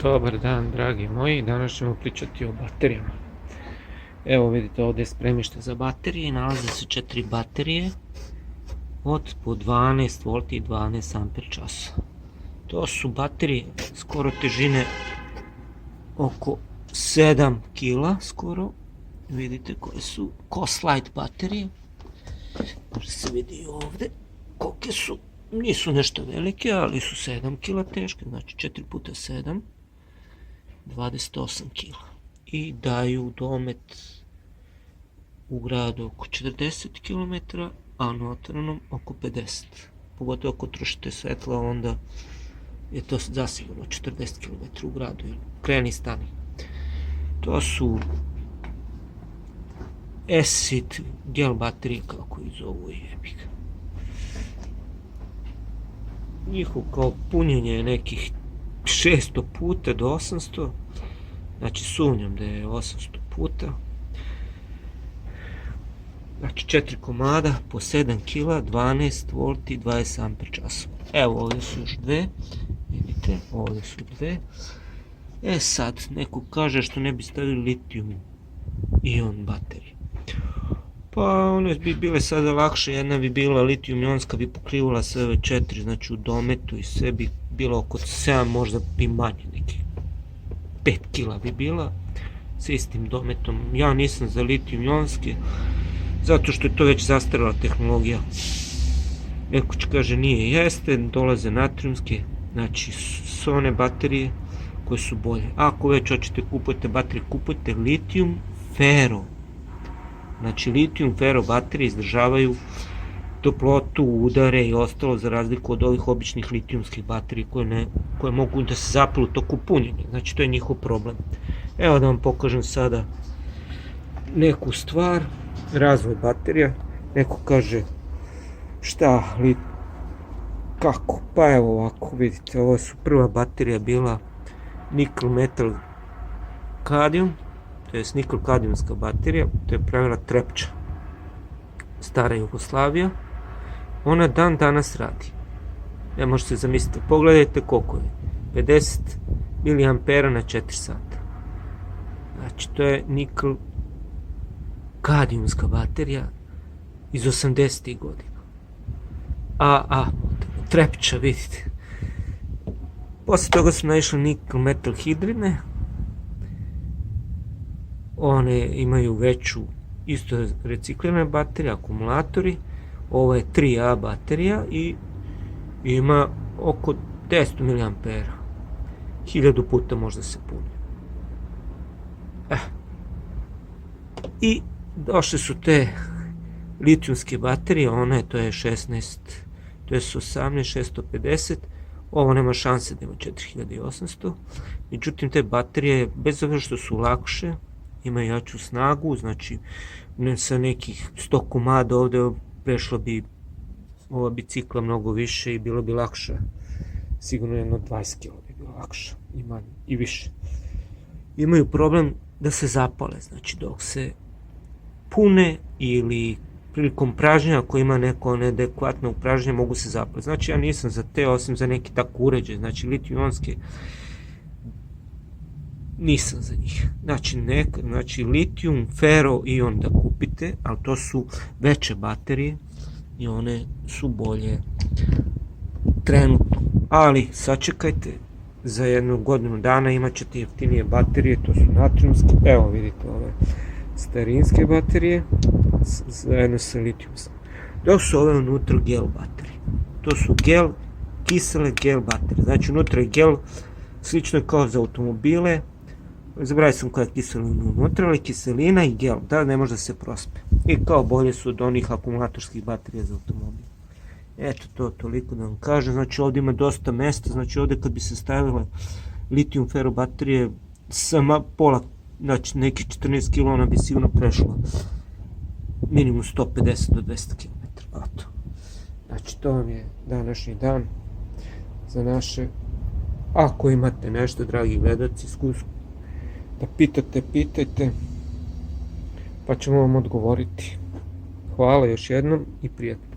Dobar dan, dragi moji, danas ćemo pričati o baterijama. Evo vidite, ovdje je spremište za baterije, nalaze se 4 baterije od po 12 V i 12 Ah. To su baterije skoro težine oko 7 kg skoro. Vidite koje su Coslight baterije. Može se vidi ovdje kolike su, nisu nešto velike, ali su 7 kg teške, znači 4 puta 7. 28 kg i daju domet u gradu oko 40 km, a na otvorenom oko 50. Pogotovo ako trošite svetla, onda je to zasigurno 40 km u gradu ili kreni stani. To su acid gel baterije, kako ih zovu, jebik. Njihov kao punjenje je nekih 600 puta do 800, znači sumnjam da je 800 puta. Znači 4 komada po 7 kg, 12 V i 20 Ah. Evo ovdje su još dve, vidite, ovdje su dve. Sad, neko kaže što ne bi stavili litijum ion baterije. Pa one bi bile sada lakše, jedna bi bila litijum ionska, bi pokrivala sve ove 4, znači u dometu i sve bi bilo oko 7, možda bi manje, neki 5 kg bi bila s istim dometom. Ja nisam za litijum ionske, zato što je to već zastarjela tehnologija. Neko će kaže nije, jeste, dolaze natrijumske, znači su one baterije koje su bolje. Ako već hoćete kupujete baterije, kupujte litijum fero. Znači litijum fero baterije izdržavaju toplotu, udare i ostalo, za razliku od ovih običnih litijumskih baterija koje mogu da se zapalu toku punjenja. Znači to je njihov problem. Evo da vam pokažem sada neku stvar, razvoj baterija. Neko kaže šta, kako? Pa evo ovako, vidite, ovo su prva baterija bila nikl metal kadijum, to je nikl kadijumska baterija, to je pravila Trepča, stara Jugoslavija. Ona dan danas radi. Ne možete se zamisliti, pogledajte koliko je, 50 mA na 4 sata. Znači to je nikl kadijumska baterija iz 80. godina. Trepča, vidite. Posle toga su naišli nikl metal hidrine. One imaju veću, isto reciklirane baterije, akumulatori. Ovo je 3A baterija i ima oko 10 mA. 1000 puta možda se puni. I došle su te litijumske baterije, one to je 16, to je 18650. Ovo nema šanse da ima 4800. Međutim, te baterije, bez obzira što su lakše, imaju jaču snagu, znači sa nekih 100 komada ovdje prešla bi ova bicikla mnogo više i bilo bi lakše. Sigurno jedno 20 kg bi bilo lakše i manje i više. Imaju problem da se zapale, znači dok se pune ili prilikom pražnja, ako ima neko neadekvatno upražnje, mogu se zapaliti. Znači ja nisam za te, osim za neki tako uređaj, znači litijum-ionske, nisam za njih. Znači litijum fero ion da kupite, ali to su veće baterije i one su bolje trenutno. Ali sačekajte, za jednu godinu dana imat ćete jeftinije baterije, to su natrijumske, evo vidite ove starinske baterije zajedno sa litijumskim. Dok su ove unutra gel baterije. To su kisele gel baterije. Znači unutra je gel, slično je kao za automobile. Zaboravio sam koja je kiselina unutra, ali kiselina i gel, da ne može da se prospe. I kao bolje su od onih akumulatorskih baterija za automobil. Eto to, toliko da vam kažem. Znači ovdje ima dosta mesta, znači ovdje kad bi se stavile litijum fero baterije, sama pola, znači nekih 14 kg, ona bi sigurno prešla minimum 150 do 200 km. Znači to vam je današnji dan za naše. Ako imate nešto, dragi gledaoci, da pitate, pitajte, pa ćemo vam odgovoriti. Hvala još jednom i prijatno.